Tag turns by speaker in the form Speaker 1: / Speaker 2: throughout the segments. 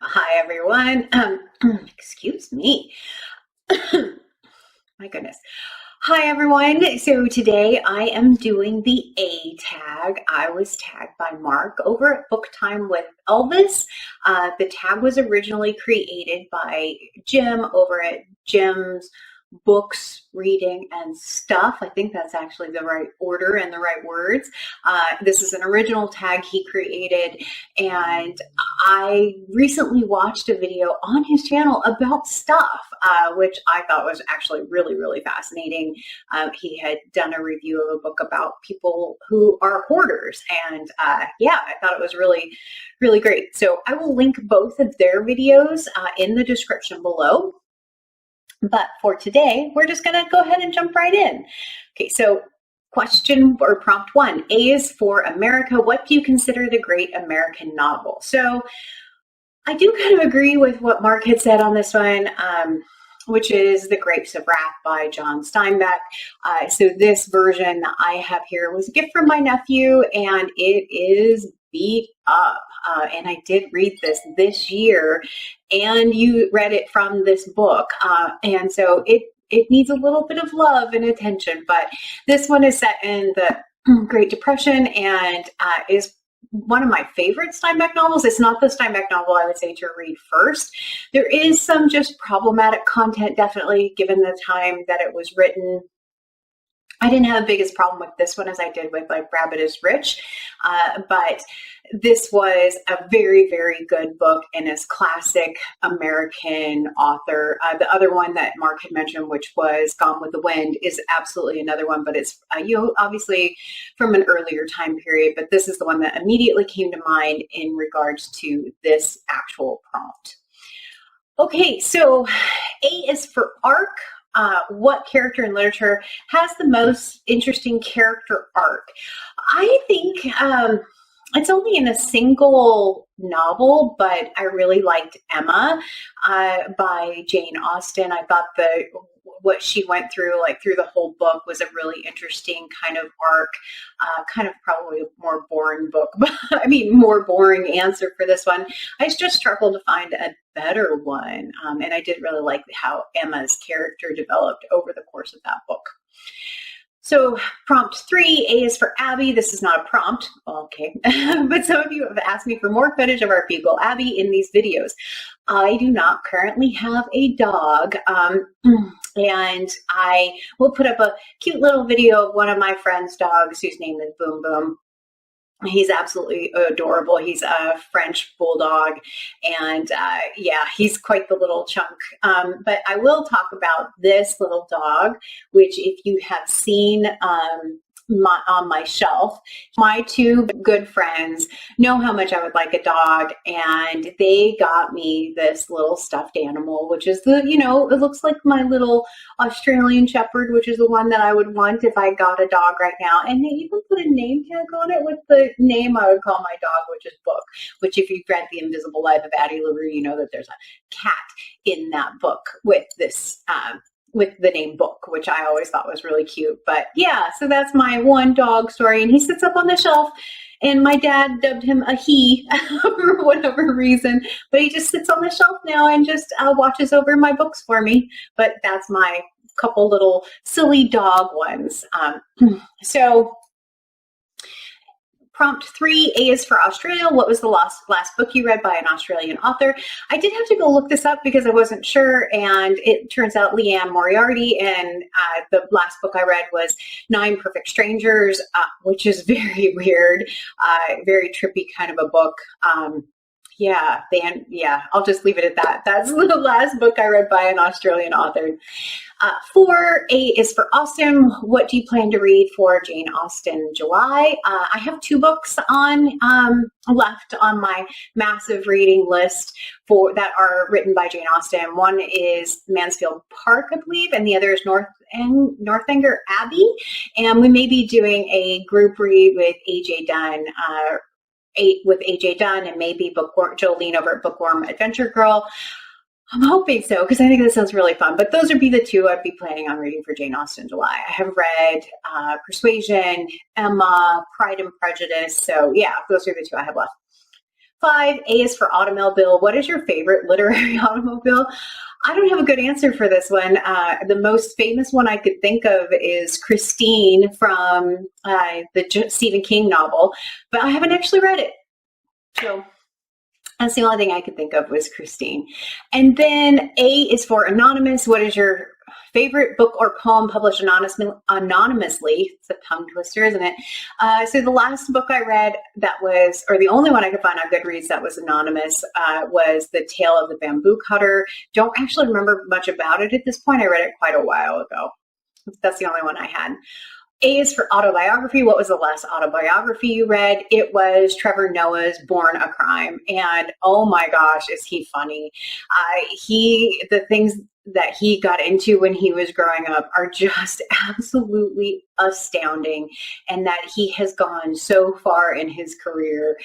Speaker 1: Hi, everyone. Excuse me. My goodness. Hi, everyone. So today I am doing the A tag. I was tagged by Mark over at Booktime with Elvis. The tag was originally created by Jim over at Jim's Books, Reading, and Stuff. I think that's actually the right order and the right words. This is an original tag he created, and I recently watched a video on his channel about stuff, which I thought was actually really, really fascinating. He had done a review of a book about people who are hoarders, and yeah, I thought it was really, really great. So I will link both of their videos in the description below. But for today, we're just going to go ahead and jump right in. Okay, so question or prompt one, A is for America. What do you consider the great American novel? So I do kind of agree with what Mark had said on this one, which is The Grapes of Wrath by John Steinbeck. So this version that I have here was a gift from my nephew, and it is beat up. And I did read this year, and you read it from this book. And so it needs a little bit of love and attention, but this one is set in the Great Depression and is one of my favorite Steinbeck novels. It's not the Steinbeck novel I would say to read first. There is some just problematic content, definitely, given the time that it was written. I didn't have the biggest problem with this one as I did with like Rabbit is Rich, but this was a very, very good book and is classic American author. The other one that Mark had mentioned, which was Gone with the Wind, is absolutely another one, but it's obviously from an earlier time period, but this is the one that immediately came to mind in regards to this actual prompt. Okay, so A is for arc. What character in literature has the most interesting character arc? I think it's only in a single novel, but I really liked Emma by Jane Austen. I thought what she went through, like through the whole book, was a really interesting kind of arc, kind of probably a more boring book, but I mean, more boring answer for this one. I just struggled to find a better one, and I did really like how Emma's character developed over the course of that book. So prompt 3, A is for Abby. This is not a prompt, okay, but some of you have asked me for more footage of our beagle Abby in these videos. I do not currently have a dog, and I will put up a cute little video of one of my friend's dogs whose name is Boom Boom. He's absolutely adorable. He's a French bulldog, and yeah, he's quite the little chunk. But I will talk about this little dog, which if you have seen on my shelf, my two good friends know how much I would like a dog, and they got me this little stuffed animal, which is it looks like my little Australian Shepherd, which is the one that I would want if I got a dog right now. And they even put a name tag on it with the name I would call my dog, which is Book, which if you've read The Invisible Life of Addie LaRue, you know that there's a cat in that book with this with the name Book, which I always thought was really cute. But yeah, so that's my one dog story, and he sits up on the shelf, and my dad dubbed him a he for whatever reason, but he just sits on the shelf now and just watches over my books for me. But that's my couple little silly dog ones. So prompt 3, A is for Australia. What was the last book you read by an Australian author? I did have to go look this up because I wasn't sure, and it turns out Leanne Moriarty, and the last book I read was 9 Perfect Strangers, which is very weird, very trippy kind of a book. Yeah, I'll just leave it at that. That's the last book I read by an Australian author. 4, A is for Austen. What do you plan to read for Jane Austen July? I have 2 books left on my massive reading list that are written by Jane Austen. One is Mansfield Park, I believe, and the other is Northanger Abbey. And we may be doing a group read with A.J. Dunn, and maybe Jolene over at Bookworm Adventure Girl. I'm hoping so, because I think this sounds really fun. But those would be the 2 I'd be planning on reading for Jane Austen July. I have read Persuasion, Emma, Pride and Prejudice. So yeah, those are the 2 I have left. 5, A is for automobile. What is your favorite literary automobile? I don't have a good answer for this one. The most famous one I could think of is Christine from the Stephen King novel, but I haven't actually read it. So that's the only thing I could think of was Christine. And then A is for anonymous. What is your favorite book or poem published anonymously? It's a tongue twister, isn't it? So the last book I read that was, or the only one I could find on Goodreads that was anonymous, was The Tale of the Bamboo Cutter. Don't actually remember much about it at this point. I read it quite a while ago. That's the only one I had. A is for autobiography. What was the last autobiography you read? It was Trevor Noah's Born a Crime. And oh my gosh, is he funny. The things that he got into when he was growing up are just absolutely astounding, and that he has gone so far in his career.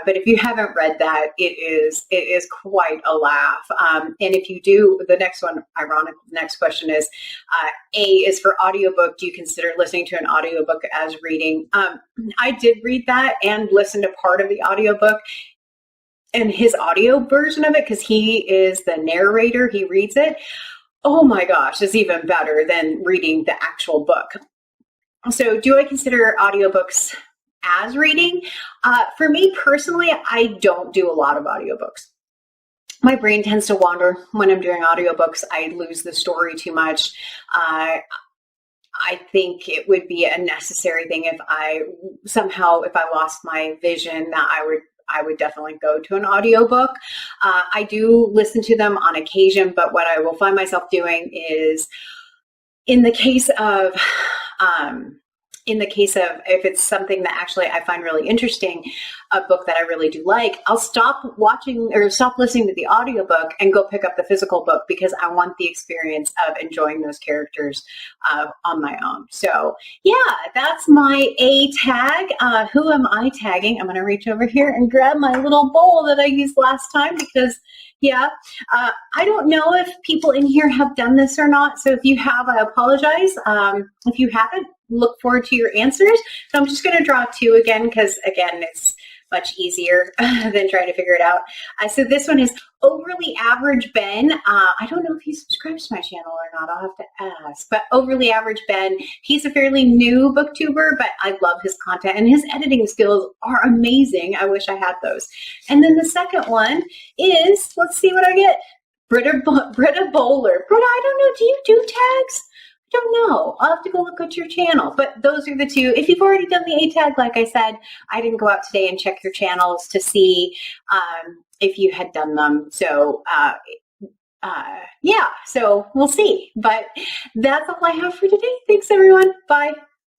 Speaker 1: But if you haven't read that, it is quite a laugh. And if you do, the next one, ironic, the next question is, A is for audiobook. Do you consider listening to an audiobook as reading? I did read that and listen to part of the audiobook and his audio version of it, because he is the narrator, he reads it. Oh my gosh, it's even better than reading the actual book. So do I consider audiobooks as reading? For me personally, I don't do a lot of audiobooks. My brain tends to wander when I'm doing audiobooks. I lose the story too much. I think it would be a necessary thing if I lost my vision, that I would definitely go to an audiobook. I do listen to them on occasion, but what I will find myself doing is, in the case of if it's something that actually I find really interesting, a book that I really do like, I'll stop listening to the audiobook and go pick up the physical book, because I want the experience of enjoying those characters on my own. So yeah, that's my A tag. Who am I tagging? I'm going to reach over here and grab my little bowl that I used last time, because I don't know if people in here have done this or not. So if you have, I apologize. If you haven't, look forward to your answers. So I'm just going to draw 2 again, because again, it's much easier than trying to figure it out. So this one is Overly Average Ben. I don't know if he subscribes to my channel or not. I'll have to ask. But Overly Average Ben, he's a fairly new booktuber, but I love his content, and his editing skills are amazing. I wish I had those. And then the second one is, let's see what I get. Britta Bowler. Britta, I don't know. Do you do tags? I don't know. I'll have to go look at your channel. But those are the 2. If you've already done the A-tag, like I said, I didn't go out today and check your channels to see if you had done them. So yeah, so we'll see. But that's all I have for today. Thanks, everyone. Bye.